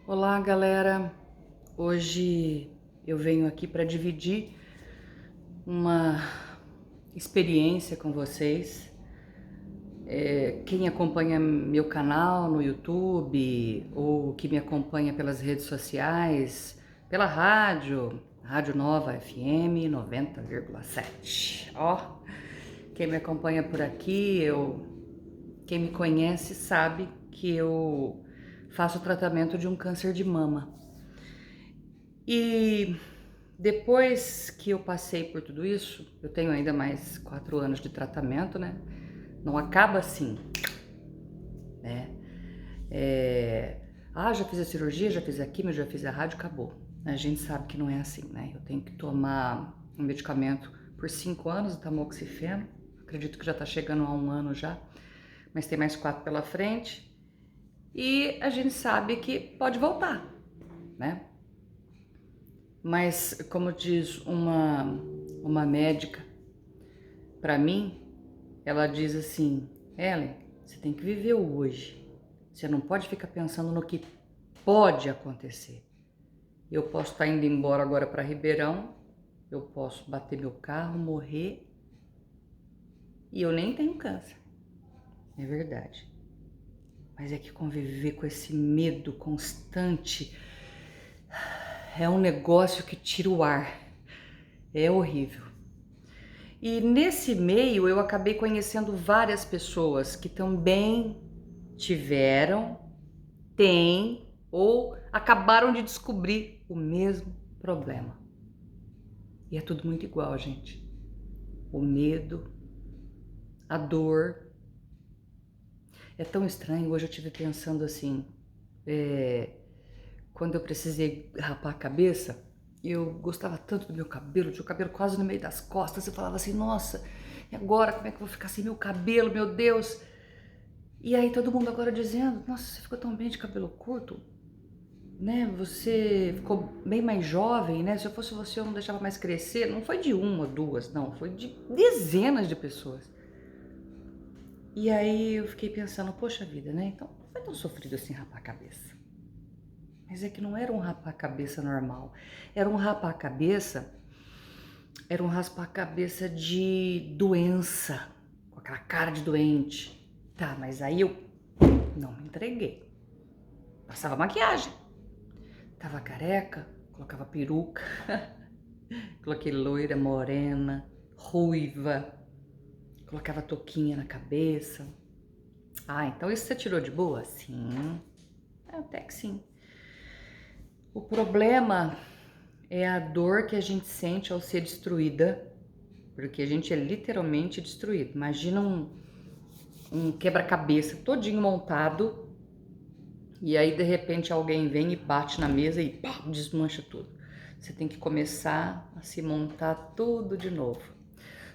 Olá, galera. Hoje eu venho aqui para dividir uma experiência com vocês. Quem acompanha meu canal no YouTube ou que me acompanha pelas redes sociais, pela rádio, Rádio Nova FM 90,7. Ó, quem me acompanha por aqui, quem me conhece sabe que eu faço tratamento de um câncer de mama. E depois que eu passei por tudo isso, eu tenho ainda mais 4 anos de tratamento, né? Não acaba assim, né? Já fiz a cirurgia, já fiz a quimio, já fiz a rádio, acabou. A gente sabe que não é assim, né? Eu tenho que tomar um medicamento por 5 anos, o tamoxifeno. Acredito que já tá chegando a 1 ano já, mas tem mais 4 pela frente. E a gente sabe que pode voltar, né? Mas, como diz uma médica para mim, ela diz assim: Ellen, você tem que viver o hoje. Você não pode ficar pensando no que pode acontecer. Eu posso estar indo embora agora para Ribeirão, eu posso bater meu carro, morrer, e eu nem tenho câncer. É verdade. Mas é que conviver com esse medo constante é um negócio que tira o ar. É horrível. E nesse meio eu acabei conhecendo várias pessoas que também tiveram, têm ou acabaram de descobrir o mesmo problema. E é tudo muito igual, gente. O medo, a dor. É tão estranho. Hoje eu estive pensando assim, quando eu precisei rapar a cabeça, eu gostava tanto do meu cabelo, tinha o cabelo quase no meio das costas. Eu falava assim, nossa, e agora como é que eu vou ficar sem meu cabelo, meu Deus? E aí todo mundo agora dizendo, nossa, você ficou tão bem de cabelo curto, né? Você ficou bem mais jovem, né? Se eu fosse você, eu não deixava mais crescer. Não foi de uma ou duas, não, foi de dezenas de pessoas. E aí eu fiquei pensando, poxa vida, né? Então não foi tão sofrido assim rapar a cabeça. Mas é que não era um rapar a cabeça normal. Era um rapar a cabeça, era um raspar a cabeça de doença, com aquela cara de doente. Tá, mas aí eu não me entreguei. Passava maquiagem. Tava careca, colocava peruca, coloquei loira, morena, ruiva, colocava touquinha na cabeça. Ah, então isso você tirou de boa? Sim, até que sim. O problema é a dor que a gente sente ao ser destruída, porque a gente é literalmente destruído. Imagina um quebra-cabeça todinho montado e aí de repente alguém vem e bate na mesa e pá, desmancha tudo. Você tem que começar a se montar tudo de novo.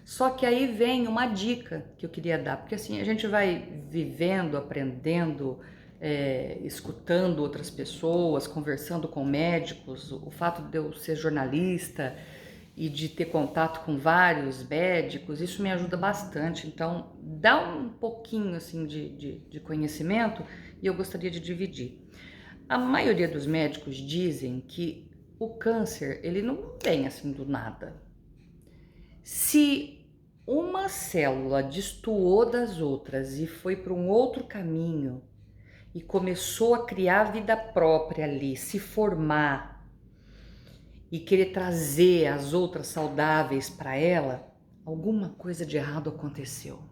Só que aí vem uma dica que eu queria dar, porque assim a gente vai vivendo, aprendendo, escutando outras pessoas, conversando com médicos. O fato de eu ser jornalista e de ter contato com vários médicos, isso me ajuda bastante. Então, dá um pouquinho assim de conhecimento e eu gostaria de dividir. A maioria dos médicos dizem que o câncer, ele não vem assim do nada. Se uma célula destoou das outras e foi para um outro caminho e começou a criar vida própria ali, se formar e querer trazer as outras saudáveis para ela, alguma coisa de errado aconteceu.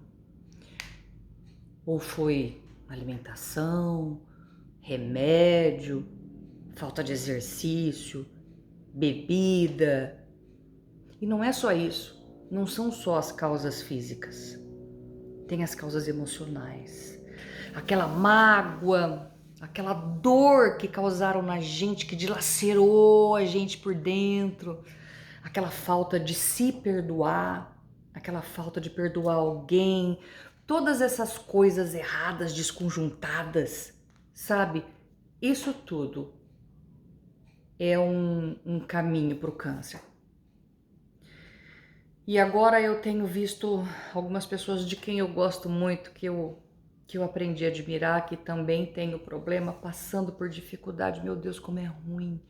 Ou foi alimentação, remédio, falta de exercício, bebida. E não é só isso, não são só as causas físicas. Tem as causas emocionais. Aquela mágoa, aquela dor que causaram na gente, que dilacerou a gente por dentro, aquela falta de se perdoar, aquela falta de perdoar alguém, todas essas coisas erradas, desconjuntadas, sabe? Isso tudo é um caminho para o câncer. E agora eu tenho visto algumas pessoas de quem eu gosto muito, que eu que eu aprendi a admirar, que também tem o problema, passando por dificuldade. Meu Deus, como é ruim.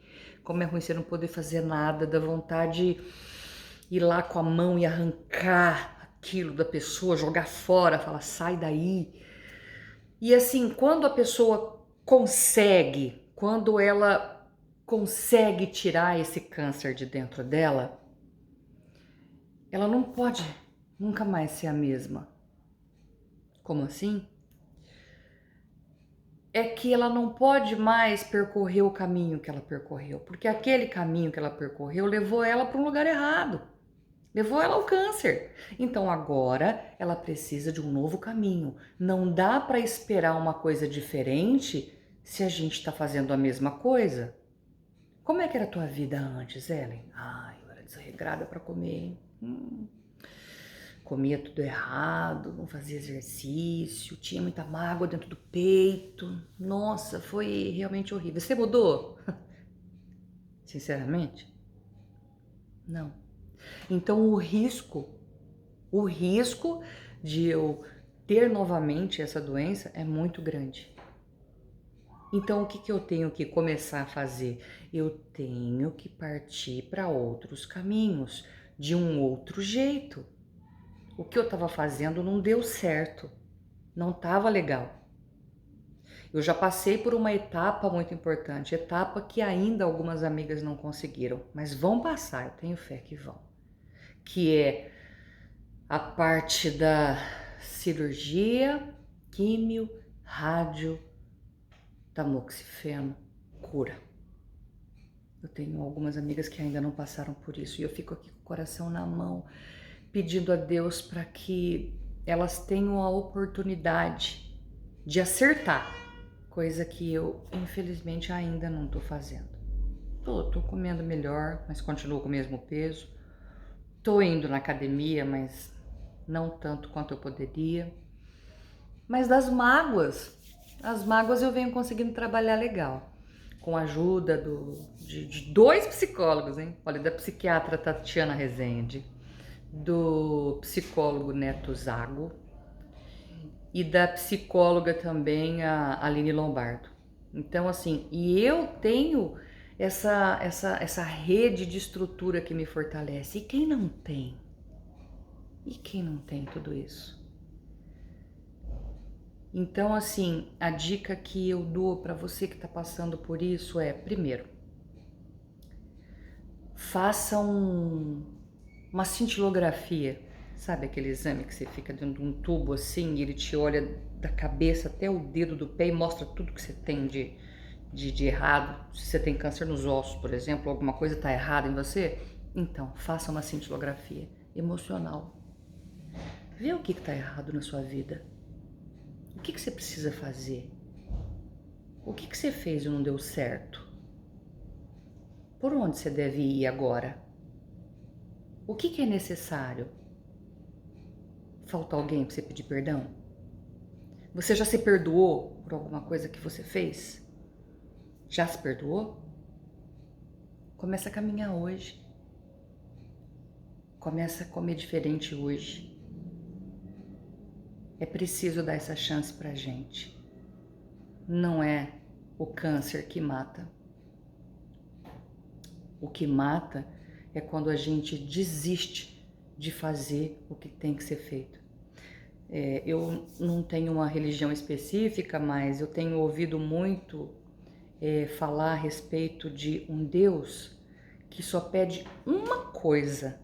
Como é ruim você não poder fazer nada, dá vontade de ir lá com a mão e arrancar aquilo da pessoa, jogar fora, falar, sai daí. E assim, quando a pessoa consegue, quando ela consegue tirar esse câncer de dentro dela, ela não pode nunca mais ser a mesma. Como assim? É que ela não pode mais percorrer o caminho que ela percorreu, porque aquele caminho que ela percorreu levou ela para um lugar errado, levou ela ao câncer. Então agora ela precisa de um novo caminho. Não dá para esperar uma coisa diferente se a gente está fazendo a mesma coisa. Como é que era a tua vida antes, Ellen? Eu era desregrada para comer. Comia tudo errado, não fazia exercício, tinha muita mágoa dentro do peito. Nossa, foi realmente horrível. Você mudou? Sinceramente? Não. Então o risco de eu ter novamente essa doença é muito grande. Então o que eu tenho que começar a fazer? Eu tenho que partir para outros caminhos, de um outro jeito. O que eu estava fazendo não deu certo, não estava legal. Eu já passei por uma etapa muito importante, etapa que ainda algumas amigas não conseguiram, mas vão passar, eu tenho fé que vão. Que é a parte da cirurgia, químio, rádio, tamoxifeno, cura. Eu tenho algumas amigas que ainda não passaram por isso e eu fico aqui com o coração na mão, pedindo a Deus para que elas tenham a oportunidade de acertar, coisa que eu, infelizmente, ainda não tô fazendo. Tô comendo melhor, mas continuo com o mesmo peso. Tô indo na academia, mas não tanto quanto eu poderia. Mas das mágoas, as mágoas eu venho conseguindo trabalhar legal. Com a ajuda de dois psicólogos, hein? Olha, da psiquiatra Tatiana Rezende, do psicólogo Neto Zago e da psicóloga também, a Aline Lombardo. Então, assim, e eu tenho essa rede de estrutura que me fortalece. E quem não tem? E quem não tem tudo isso? Então, assim, a dica que eu dou para você que está passando por isso é, primeiro, faça uma cintilografia, sabe aquele exame que você fica dentro de um tubo assim e ele te olha da cabeça até o dedo do pé e mostra tudo que você tem de errado. Se você tem câncer nos ossos, por exemplo, alguma coisa está errada em você, então faça uma cintilografia emocional. Vê o que está errado na sua vida. O que você precisa fazer? O que você fez e não deu certo? Por onde você deve ir agora? O que é necessário? Falta alguém para você pedir perdão? Você já se perdoou por alguma coisa que você fez? Já se perdoou? Começa a caminhar hoje. Começa a comer diferente hoje. É preciso dar essa chance pra gente. Não é o câncer que mata. O que mata é quando a gente desiste de fazer o que tem que ser feito. Eu não tenho uma religião específica, mas eu tenho ouvido muito falar a respeito de um Deus que só pede uma coisa,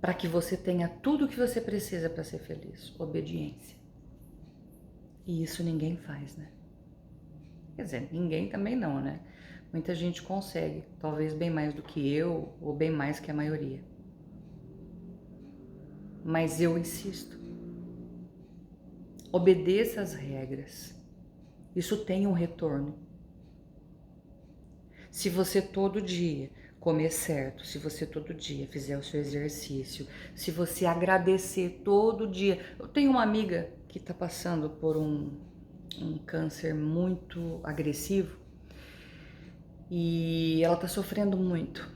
para que você tenha tudo o que você precisa para ser feliz: obediência. E isso ninguém faz, né? Quer dizer, ninguém também não, né? Muita gente consegue, talvez bem mais do que eu, ou bem mais que a maioria. Mas eu insisto, obedeça as regras. Isso tem um retorno. Se você todo dia comer certo, se você todo dia fizer o seu exercício, se você agradecer todo dia. Eu tenho uma amiga que está passando por um câncer muito agressivo e ela está sofrendo muito.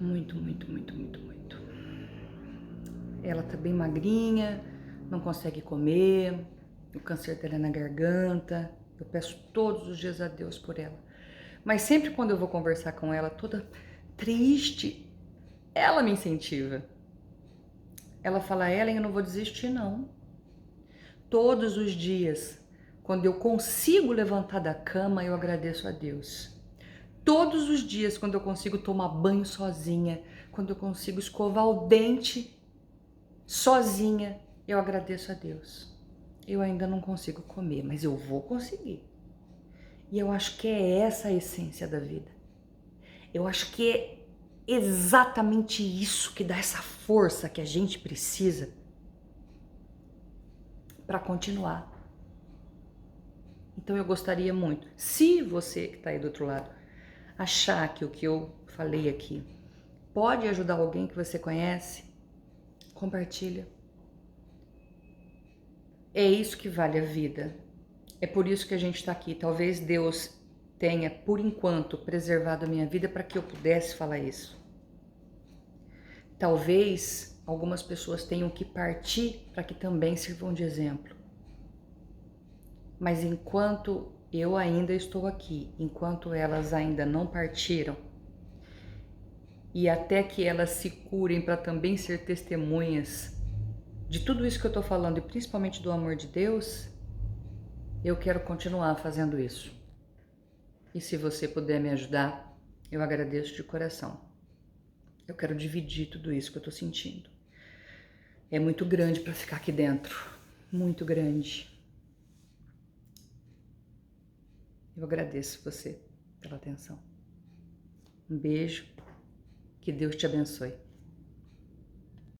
Ela tá bem magrinha, não consegue comer, O câncer dela é na garganta. Eu peço todos os dias a Deus por ela. Mas sempre quando eu vou conversar com ela, toda triste, ela me incentiva. Ela fala, Ellen, eu não vou desistir não. Todos os dias, quando eu consigo levantar da cama, eu agradeço a Deus. Todos os dias, quando eu consigo tomar banho sozinha, quando eu consigo escovar o dente sozinha, eu agradeço a Deus. Eu ainda não consigo comer, mas eu vou conseguir. E eu acho que é essa a essência da vida. Eu acho que é exatamente isso que dá essa força que a gente precisa para continuar. Então eu gostaria muito, se você que está aí do outro lado achar que o que eu falei aqui pode ajudar alguém que você conhece, compartilha. É isso que vale a vida. É por isso que a gente está aqui. Talvez Deus tenha, por enquanto, preservado a minha vida para que eu pudesse falar isso. Talvez algumas pessoas tenham que partir para que também sirvam de exemplo. Mas enquanto eu ainda estou aqui, enquanto elas ainda não partiram, e até que elas se curem para também ser testemunhas de tudo isso que eu estou falando, e principalmente do amor de Deus, eu quero continuar fazendo isso. E se você puder me ajudar, eu agradeço de coração. Eu quero dividir tudo isso que eu estou sentindo. É muito grande para ficar aqui dentro, muito grande. Eu agradeço você pela atenção. Um beijo, que Deus te abençoe.